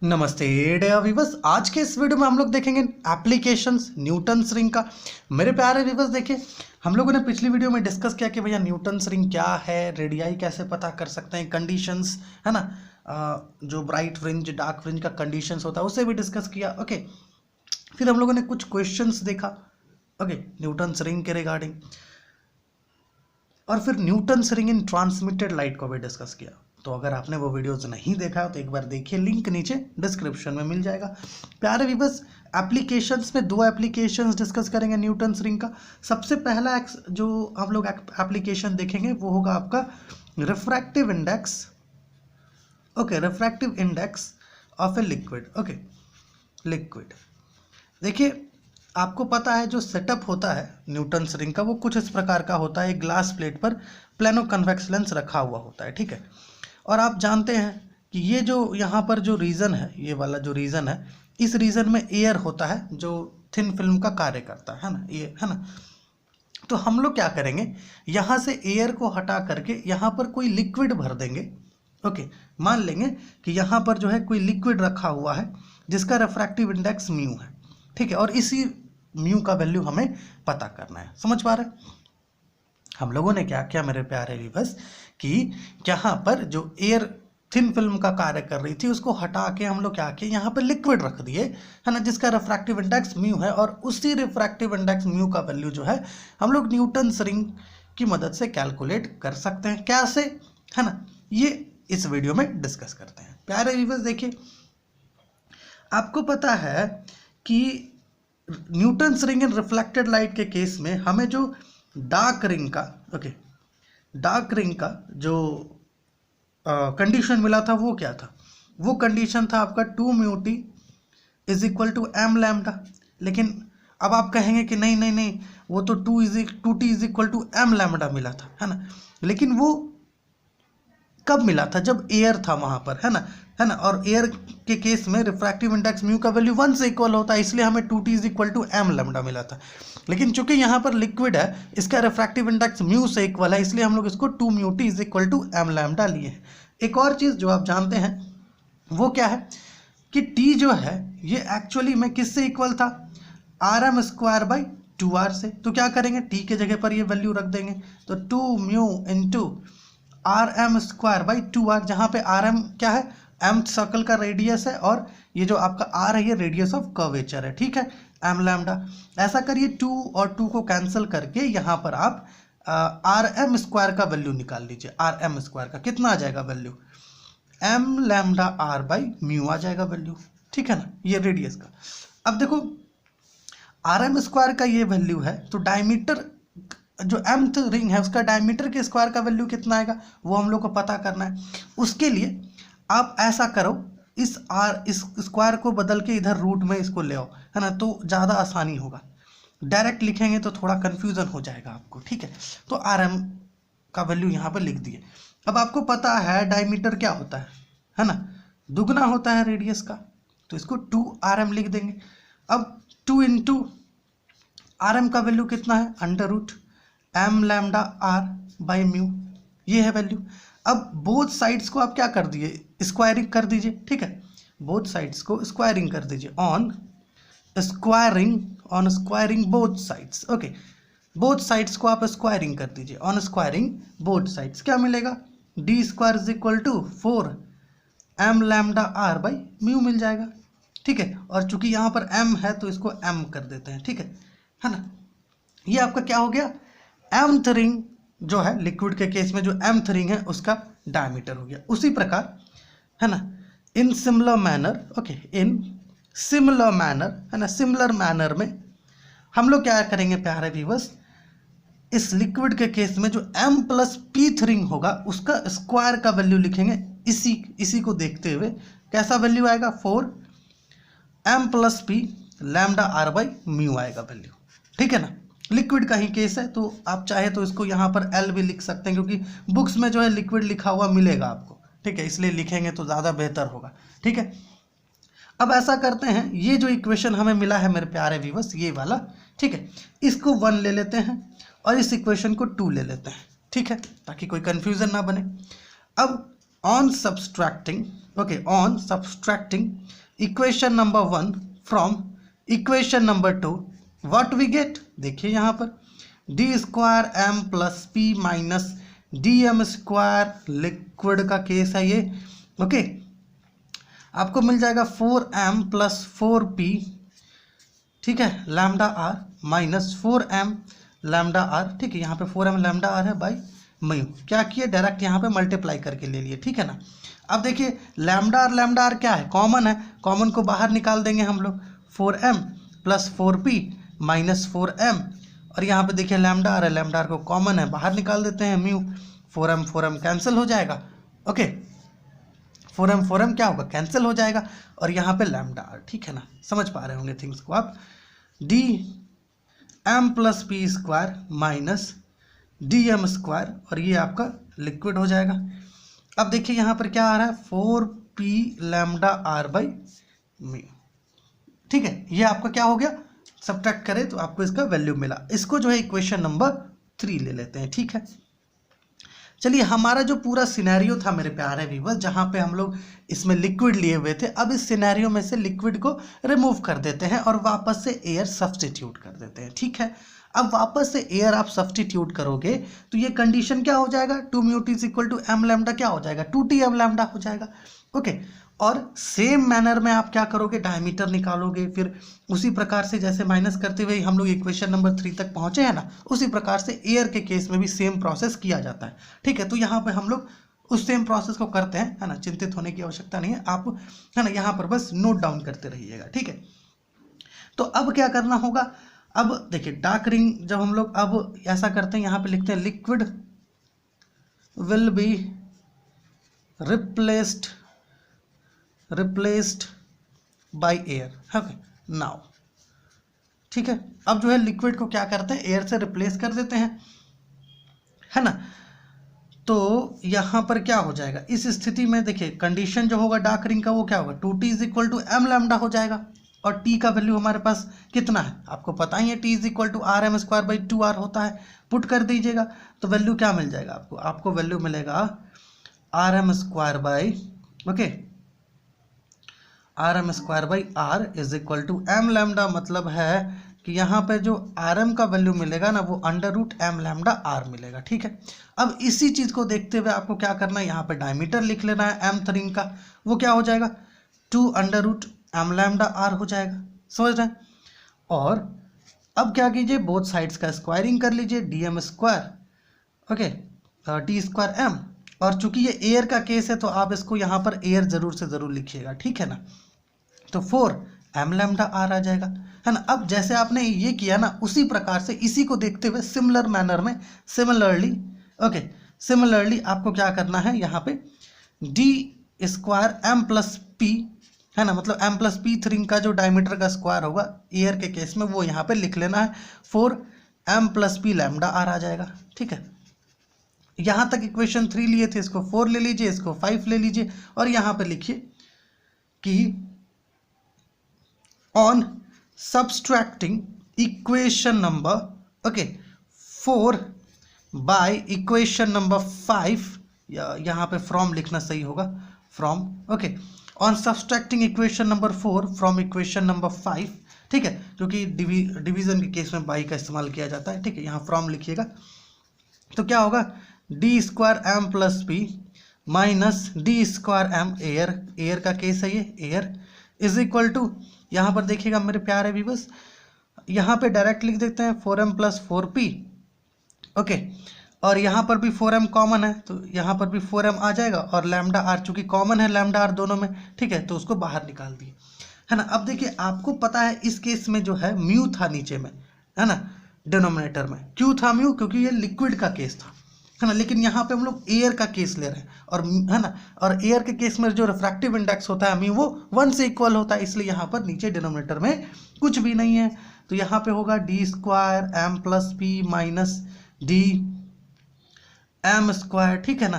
नमस्ते dear viewers. आज के इस वीडियो में हम लोग देखेंगे एप्लीकेशंस न्यूटन्स रिंग का। मेरे प्यारे व्यूवर्स, देखिए हम लोगों ने पिछली वीडियो में डिस्कस किया कि भैया न्यूटन्स रिंग क्या है, रेडियाई कैसे पता कर सकते हैं, कंडीशंस है ना, जो ब्राइट फ्रिंज डार्क फ्रिंज का कंडीशंस होता है उससे भी डिस्कस किया। ओके, फिर हम लोगों ने कुछ क्वेश्चंस देखा ओके न्यूटन्स रिंग के रिगार्डिंग, और फिर Newton's ring in transmitted light को भी डिस्कस किया। तो अगर आपने वो वीडियोस नहीं देखा तो एक बार देखिए, लिंक नीचे डिस्क्रिप्शन में मिल जाएगा। प्यारे व्यूअर्स, एप्लीकेशंस में दो एप्लीकेशंस डिस्कस करेंगे न्यूटन्स रिंग का। सबसे पहला जो हम लोग एप्लीकेशन देखेंगे वो होगा आपका refractive index. Okay, refractive index of a liquid. Okay, liquid. देखिए आपको पता है जो सेटअप होता है न्यूटन्स रिंग का वो कुछ इस प्रकार का होता है। एक ग्लास प्लेट पर प्लेनो कन्वेक्स लेंस रखा हुआ होता है, ठीक है। और आप जानते हैं कि ये जो यहाँ पर जो रीजन है, ये वाला जो रीजन है, इस रीजन में एयर होता है जो थिन फिल्म का कार्य करता है ना, ये है ना। तो हम लोग क्या करेंगे, यहाँ से एयर को हटा करके यहाँ पर कोई लिक्विड भर देंगे। ओके, मान लेंगे कि यहाँ पर जो है कोई लिक्विड रखा हुआ है जिसका रिफ्रैक्टिव इंडेक्स म्यू है, ठीक है। और इसी म्यू का वैल्यू हमें पता करना है। समझ पा रहे हैं? हम लोगों ने क्या किया मेरे प्यारे व्यूअर्स कि यहाँ पर जो एयर थिन फिल्म का कार्य कर रही थी उसको हटा के हम लोग क्या किए, यहाँ पर लिक्विड रख दिए, है ना, जिसका रिफ्रैक्टिव इंडेक्स म्यू है। और उसी रिफ्रैक्टिव इंडेक्स म्यू का वैल्यू जो है हम लोग न्यूटन्स रिंग की मदद से कैलकुलेट कर सकते हैं। कैसे, है ना, ये इस वीडियो में डिस्कस करते हैं। प्यारे व्यूअर्स देखिए, आपको पता है कि Newton's ring in reflected light के केस में हमें जो डार्क रिंग का डार्क रिंग का जो कंडीशन मिला था वो क्या था? वो कंडीशन था आपका 2 mu T is equal to M lambda. लेकिन अब आप कहेंगे कि नहीं नहीं नहीं, वो तो 2 T is equal to M lambda मिला था, है ना। लेकिन वो कब मिला था? जब एयर था वहाँ पर, है ना। और एयर के केस में रिफ्रैक्टिव इंडेक्स म्यू का वैल्यू 1 से इक्वल होता है, इसलिए हमें 2t is equal to M lambda मिला था। लेकिन चूंकि यहाँ पर लिक्विड है, इसका रिफ्रैक्टिव इंडेक्स म्यू से इक्वल है, इसलिए हम लोग इसको 2 mu T is equal to M lambda लिए हैं। एक और चीज़ जो आप जानते हैं वो क्या है कि t जो है ये एक्चुअली में किससे इक्वल था? Are M square by 2r से। तो क्या करेंगे, t के जगह पर ये वैल्यू रख देंगे, तो 2 mu into R M square by 2r, जहाँ पे आर एम क्या है, एम सर्कल का रेडियस है, और ये जो आपका आर है ये रेडियस ऑफ कर्वेचर है, ठीक है, एम लैम्डा। ऐसा करिए 2 और 2 को कैंसिल करके यहाँ पर आप आर एम स्क्वायर का वैल्यू निकाल लीजिए। आर एम स्क्वायर का कितना आ जाएगा value? M lambda R by mu आ जाएगा वैल्यू, ठीक है ना, ये रेडियस का। अब देखो आर एम स्क्वायर का ये वैल्यू है, तो डायमीटर जो mth रिंग है उसका डायमीटर के स्क्वायर का वैल्यू कितना आएगा वो हम लोग को पता करना है। उसके लिए आप ऐसा करो, इस स्क्वायर को बदल के इधर रूट में इसको ले आओ, है ना, तो ज़्यादा आसानी होगा। डायरेक्ट लिखेंगे तो थोड़ा कन्फ्यूज़न हो जाएगा आपको, ठीक है। तो आर एम का वैल्यू यहाँ पर लिख दिए। अब आपको पता है डायमीटर क्या होता है ना, दुगना होता है रेडियस का, तो इसको 2rm लिख देंगे। अब 2 इंटू आर एम का वैल्यू कितना है? Under root M lambda R by mu, ये है वैल्यू। अब बोथ साइड्स को आप क्या कर दिए, स्क्वायरिंग कर दीजिए, ठीक है। बोथ साइड्स को स्क्वायरिंग कर दीजिए, on squaring both sides. Okay, both sides को आप स्क्वायरिंग कर दीजिए, ऑन स्क्वायरिंग बोथ साइड्स। क्या मिलेगा? D square is equal to 4 M lambda R by mu मिल जाएगा, ठीक है। और चूंकि यहाँ पर m है तो इसको m कर देते हैं, ठीक है ना। ये आपका क्या हो गया? mth रिंग जो है लिक्विड के केस में जो mth रिंग है उसका डायमीटर हो गया। उसी प्रकार, है ना, in similar manner, okay, in similar manner, है ना, सिमिलर मैनर में हम लोग क्या करेंगे प्यारे व्यूअर्स, इस लिक्विड के केस में जो m प्लस pth रिंग होगा उसका स्क्वायर का वैल्यू लिखेंगे। इसी को देखते हुए कैसा वैल्यू आएगा? 4 m plus p lambda R by mu आएगा वैल्यू, ठीक है ना। लिक्विड का ही केस है तो आप चाहे तो इसको यहाँ पर L भी लिख सकते हैं, क्योंकि बुक्स में जो है लिक्विड लिखा हुआ मिलेगा आपको, ठीक है, इसलिए लिखेंगे तो ज़्यादा बेहतर होगा, ठीक है। अब ऐसा करते हैं, ये जो इक्वेशन हमें मिला है मेरे प्यारे व्यूअर्स, ये वाला, ठीक है, इसको 1 ले लेते हैं और इस इक्वेशन को 2 ले लेते हैं, ठीक है, ताकि कोई कन्फ्यूज़न ना बने। अब on subtracting equation number 1 from equation number 2 what we get, देखिए यहाँ पर D square M plus P minus D M square, liquid का केस है ये। ओके, आपको मिल जाएगा 4m प्लस 4p, ठीक है, lambda R minus 4m lambda R, ठीक है, यहाँ पे 4m लैम्डा आर है बाई म्यू, क्या किए डायरेक्ट यहाँ पे मल्टीप्लाई करके ले लिए, ठीक है ना। अब देखिए लैम्डा आर क्या है, कॉमन है, कॉमन को बाहर निकाल देंगे हम लोग, 4m plus 4p minus 4m, और यहाँ पे देखिए लैम्डा आर है, लैम्डा आर को कॉमन है, बाहर निकाल देते हैं म्यू, 4m कैंसिल हो जाएगा। ओके, 4m क्या होगा, कैंसिल हो जाएगा, और यहाँ पे लैम्डा आर, ठीक है ना, समझ पा रहे होंगे थिंग्स को आप। D M plus P square minus D M square, और ये आपका लिक्विड हो जाएगा। अब देखिए यहाँ पर क्या आ रहा है, 4p lambda R by mu, ठीक है, ये आपका क्या हो गया, सब्ट्रैक्ट करें तो आपको इसका वैल्यू मिला। इसको जो है इक्वेशन नंबर 3 ले लेते हैं, ठीक है। चलिए, हमारा जो पूरा सिनेरियो था मेरे प्यारे व्यूअर्स, जहाँ पे हम लोग इसमें लिक्विड लिए हुए थे, अब इस सिनेरियो में से लिक्विड को रिमूव कर देते हैं और वापस से एयर सब्स्टिट्यूट कर देते हैं, ठीक है। अब वापस से एयर आप सब्स्टिट्यूट करोगे तो ये कंडीशन क्या हो जाएगा, 2μt is equal to M lambda क्या हो जाएगा, 2t एम लैम्डा हो जाएगा। ओके, और सेम मैनर में आप क्या करोगे, डायमीटर निकालोगे, फिर उसी प्रकार से जैसे माइनस करते हुए हम लोग इक्वेशन नंबर 3 तक पहुंचे हैं ना, उसी प्रकार से एयर के केस में भी सेम प्रोसेस किया जाता है, ठीक है। तो यहाँ पे हम लोग उस सेम प्रोसेस को करते हैं, है ना, चिंतित होने की आवश्यकता नहीं है, आप है ना यहाँ पर बस नोट डाउन करते रहिएगा, ठीक है। तो अब क्या करना होगा, अब देखिए डार्क रिंग जब हम लोग अब ऐसा करते हैं, यहाँ पे लिखते हैं liquid will be replaced by air, okay now, ठीक है। अब जो है लिक्विड को क्या करते हैं, एयर से रिप्लेस कर देते हैं, है ना। तो यहाँ पर क्या हो जाएगा, इस स्थिति में देखिए कंडीशन जो होगा डार्क रिंग का वो क्या होगा, 2t is equal to M lambda हो जाएगा, और t का वैल्यू हमारे पास कितना है आपको पता ही है, t is equal to R M square by 2r होता है, पुट कर दीजिएगा तो वैल्यू क्या मिल जाएगा आपको वैल्यू मिलेगा R M square by, okay, R M square by R is equal to M lambda, मतलब है कि यहाँ पे जो आर एम का वैल्यू मिलेगा ना वो under root M lambda R मिलेगा, ठीक है। अब इसी चीज़ को देखते हुए आपको क्या करना है, यहाँ पे डायमीटर लिख लेना है एम रिंग का, वो क्या हो जाएगा 2 under root M lambda R हो जाएगा, समझ रहे हैं। और अब क्या कीजिए, बोथ साइड्स का स्क्वायरिंग कर लीजिए, D M square, okay, T square M, और चूंकि ये एयर का केस है तो आप इसको यहाँ पर एयर जरूर से ज़रूर लिखिएगा, ठीक है ना। तो 4 एम लैम्डा आर आ जाएगा, है ना। अब जैसे आपने ये किया ना, उसी प्रकार से इसी को देखते हुए सिमिलर मैनर में सिमिलरली आपको क्या करना है, यहाँ पे D square M plus P, है ना, मतलब एम प्लस पी रिंग का जो डायमीटर का स्क्वायर होगा एयर के केस में वो यहाँ पे लिख लेना है, 4 M plus P lambda R आ जाएगा, ठीक है। यहाँ तक इक्वेशन 3 लिए थे, इसको 4 ले लीजिए, इसको 5 ले लीजिए, और यहाँ पे लिखिए कि on subtracting equation number, okay, 4 by equation number 5, यहाँ पे from लिखना सही होगा, from, okay, on subtracting equation number 4 from equation number 5, ठीक है, क्योंकि डिवीजन के केस में बाई का इस्तेमाल किया जाता है, ठीक है, यहाँ from लिखिएगा तो क्या होगा, D square M plus P minus D square M, air का केस है ये, एयर इज इक्वल टू, यहाँ पर देखिएगा मेरे प्यारे व्यूअर्स, यहाँ पे डायरेक्ट लिख देते हैं 4m प्लस 4p, ओके, और यहाँ पर भी 4m कॉमन है तो यहाँ पर भी 4m आ जाएगा, और लैम्डा आर चूंकि कॉमन है लैम्डा आर दोनों में, ठीक है, तो उसको बाहर निकाल दिए, है ना। अब देखिए आपको पता है इस केस में जो है म्यू था नीचे में, है ना, डिनोमिनेटर में क्यों था म्यू, क्योंकि ये लिक्विड का केस था, है ना। लेकिन यहाँ पे हम लोग एयर का केस ले रहे हैं, और है ना, और एयर के केस में जो रिफ्रैक्टिव इंडेक्स होता है म्यू वो 1 से इक्वल होता है, इसलिए यहाँ पर नीचे डिनोमिनेटर में कुछ भी नहीं है, तो यहाँ पे होगा D square M plus P minus D M square, ठीक है ना,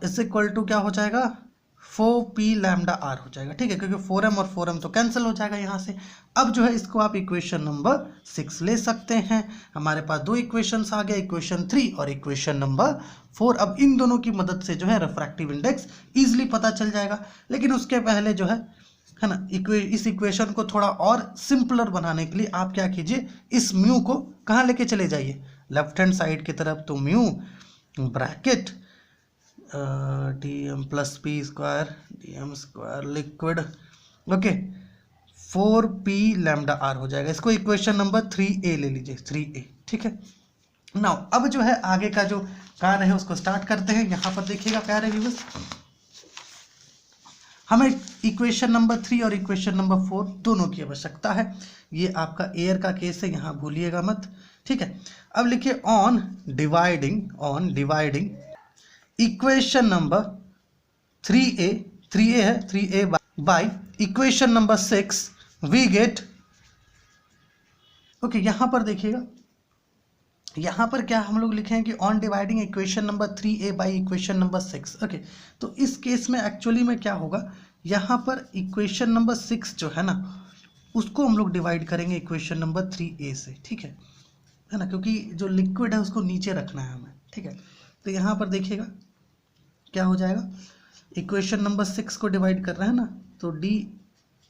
इज इक्वल टू क्या हो जाएगा 4p लैम्डा आर हो जाएगा, ठीक है, क्योंकि 4m और 4m तो कैंसिल हो जाएगा यहाँ से। अब जो है इसको आप इक्वेशन नंबर 6 ले सकते हैं। हमारे पास दो इक्वेशंस आ गए, इक्वेशन 3 और इक्वेशन नंबर 4। अब इन दोनों की मदद से जो है रिफ्रैक्टिव इंडेक्स ईजिली पता चल जाएगा। लेकिन उसके पहले जो है ना, इस इक्वेशन को थोड़ा और सिंपलर बनाने के लिए आप क्या कीजिए, इस म्यू को कहाँ लेके चले जाइए, लेफ्ट हैंड साइड की तरफ। तो mu bracket D M plus P square D M square liquid, okay, 4p lambda R हो जाएगा। इसको इक्वेशन नंबर 3a ले लीजिए, 3a, ठीक है। नाउ अब जो है आगे का जो कार्य है उसको स्टार्ट करते हैं। यहाँ पर देखिएगा प्यारे व्यूअर्स, हमें इक्वेशन नंबर 3 और इक्वेशन नंबर 4 दोनों की आवश्यकता है। ये आपका एयर का केस है, यहाँ भूलिएगा मत, ठीक है। अब लिखिए on dividing equation number 3a है 3a by equation number 6 we get, okay. यहाँ पर देखिएगा, यहाँ पर क्या हम लोग लिखे हैं कि on dividing equation number 3a by equation number 6, okay. तो इस केस में एक्चुअली में क्या होगा, यहाँ पर इक्वेशन नंबर 6 जो है ना, उसको हम लोग डिवाइड करेंगे इक्वेशन नंबर 3a से, ठीक है ना, क्योंकि जो लिक्विड है उसको नीचे रखना है हमें, ठीक है। तो यहाँ पर देखिएगा क्या हो जाएगा, इक्वेशन नंबर 6 को डिवाइड कर रहे हैं ना, तो D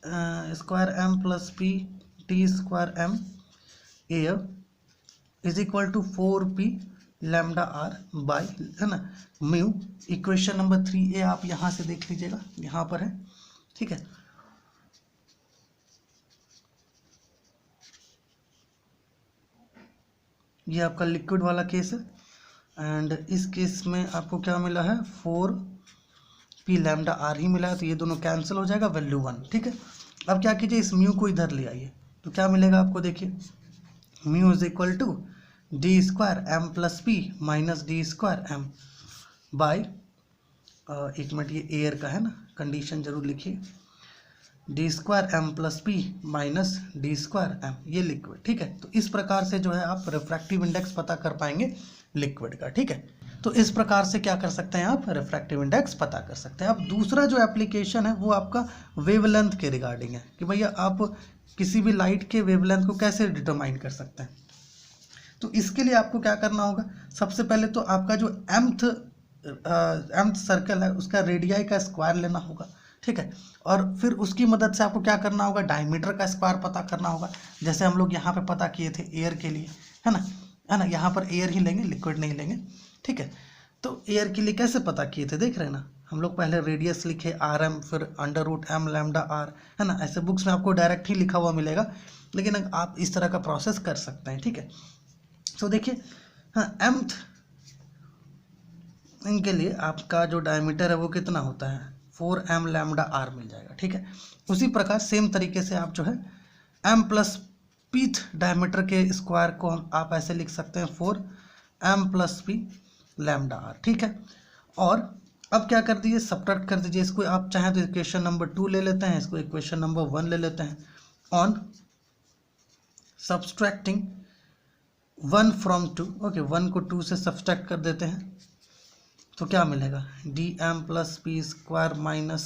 square M plus P T square M air is equal to 4p lambda R by, है ना, म्यू। इक्वेशन नंबर 3a आप यहाँ से देख लीजिएगा, यहाँ पर है, ठीक है। ये आपका लिक्विड वाला केस है, एंड इस केस में आपको क्या मिला है, 4p लैम्डा आर ही मिला है, तो ये दोनों कैंसिल हो जाएगा, वैल्यू 1, ठीक है। अब क्या कीजिए, इस म्यू को इधर ले आइए, तो क्या मिलेगा आपको, देखिए mu is equal to D square M plus P minus D square M by, एक मिनट, ये एयर का है ना, कंडीशन जरूर लिखिए, D square M plus P minus D square M, ये लिक्विड, ठीक है। तो इस प्रकार से जो है आप रिफ्रैक्टिव इंडेक्स पता कर पाएंगे लिक्विड का, ठीक है। तो इस प्रकार से क्या कर सकते हैं आप, रिफ्रैक्टिव इंडेक्स पता कर सकते हैं। अब दूसरा जो एप्लीकेशन है वो आपका वेवलेंथ के रिगार्डिंग है, कि भैया आप किसी भी लाइट के वेवलेंथ को कैसे डिटरमाइन कर सकते हैं। तो इसके लिए आपको क्या करना होगा, सबसे पहले तो आपका जो एम्थ सर्कल है उसका रेडियाई का स्क्वायर लेना होगा, ठीक है। और फिर उसकी मदद से आपको क्या करना होगा, डायमीटर का स्क्वायर पता करना होगा, जैसे हम लोग यहाँ पे पता किए थे एयर के लिए, है ना, यहाँ पर एयर ही लेंगे, लिक्विड नहीं लेंगे, ठीक है। तो एयर के लिए कैसे पता किए थे, देख रहे हैं ना, हम लोग पहले रेडियस लिखे RM, फिर √m लैम्डा आर, है ना। ऐसे बुक्स में आपको डायरेक्ट ही लिखा हुआ मिलेगा, लेकिन आप इस तरह का प्रोसेस कर सकते हैं, ठीक है। तो देखिए, हाँ, एम्थ इनके लिए आपका जो डायमीटर है वो कितना होता है, 4m लैम्डा आर मिल जाएगा, ठीक है। उसी प्रकार सेम तरीके से आप जो है m प्लस पीथ डायमीटर के स्क्वायर को आप ऐसे लिख सकते हैं 4m plus P lambda R, ठीक है। और अब क्या कर दीजिए, सब्ट्रैक्ट कर दीजिए इसको। आप चाहें तो इक्वेशन नंबर 2 ले लेते हैं, इसको इक्वेशन नंबर 1 ले लेते हैं। ऑन सब्सट्रैक्टिंग 1 फ्रॉम 2, ओके, 1 को 2 से सब्सट्रैक्ट कर देते हैं, तो क्या मिलेगा, D M plus P square minus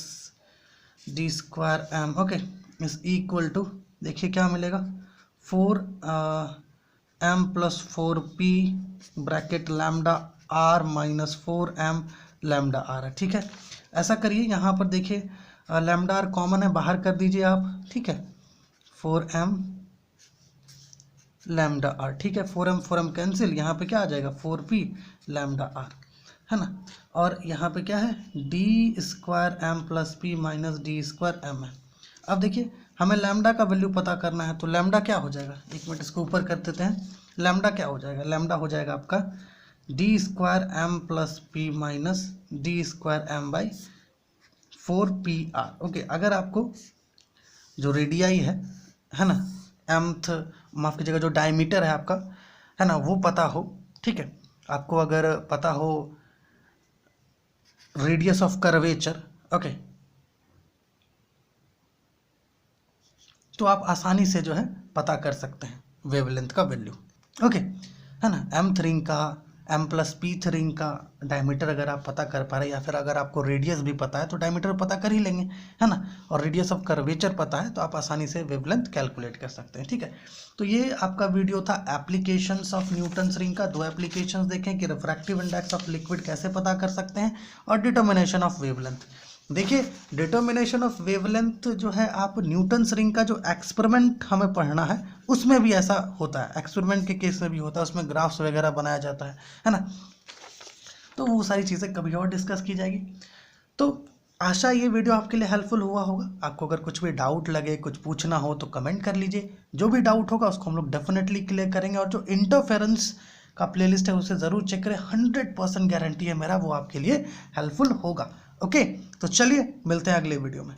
D square M, okay, is equal to, देखिए क्या मिलेगा, 4m plus 4p bracket lambda R minus 4m lambda R है, ठीक है। ऐसा करिए, यहाँ पर देखिए लैम्डा आर कॉमन है, बाहर कर दीजिए आप, ठीक है, 4m लैम्डा आर, ठीक है। 4m कैंसिल, यहाँ पे क्या आ जाएगा, 4p लैम्डा आर, है ना। और यहाँ पे क्या है, D square M plus P minus D square M है। अब देखिए हमें लैम्डा का वैल्यू पता करना है, तो लैम्डा क्या हो जाएगा, एक मिनट इसको ऊपर कर देते हैं। लैम्डा क्या हो जाएगा, लैम्डा हो जाएगा आपका D square M plus P minus D square M by 4pr, okay. अगर आपको जो रेडियाई है ना, एम्थ, माफ कीजिएगा, जो डायमीटर है आपका, है ना, वो पता हो, ठीक है। आपको अगर पता हो रेडियस ऑफ कर्वेचर, ओके, तो आप आसानी से जो है पता कर सकते हैं वेवलेंथ का वैल्यू, ओके, है ना। एम्थ रिंग का M+P रिंग का डायमीटर अगर आप पता कर पा रहे हैं, या फिर अगर आपको रेडियस भी पता है तो डायमीटर पता कर ही लेंगे, है ना, और रेडियस ऑफ कर्वेचर पता है तो आप आसानी से वेवलेंथ कैलकुलेट कर सकते हैं। ठीक है, तो ये आपका वीडियो था एप्लीकेशंस ऑफ न्यूटन्स रिंग का। 2 एप्लीकेशंस देखें कि रिफ्रैक्टिव इंडेक्स ऑफ लिक्विड कैसे पता कर सकते हैं और डिटर्मिनेशन ऑफ वेवलेंथ। देखिए, डिटर्मिनेशन ऑफ वेवलेंथ जो है, आप न्यूटन्स रिंग का जो एक्सपेरिमेंट हमें पढ़ना है उसमें भी ऐसा होता है, एक्सपेरिमेंट के केस में भी होता है, उसमें ग्राफ्स वगैरह बनाया जाता है ना, तो वो सारी चीज़ें कभी और डिस्कस की जाएगी। तो आशा ये वीडियो आपके लिए हेल्पफुल हुआ होगा। आपको अगर कुछ भी डाउट लगे, कुछ पूछना हो तो कमेंट कर लीजिए, जो भी डाउट होगा उसको हम लोग डेफिनेटली क्लियर करेंगे। और जो इंटरफेरेंस का प्लेलिस्ट है उसे ज़रूर चेक करें, 100% गारंटी है मेरा वो आपके लिए हेल्पफुल होगा। ओके, तो चलिए मिलते हैं अगले वीडियो में।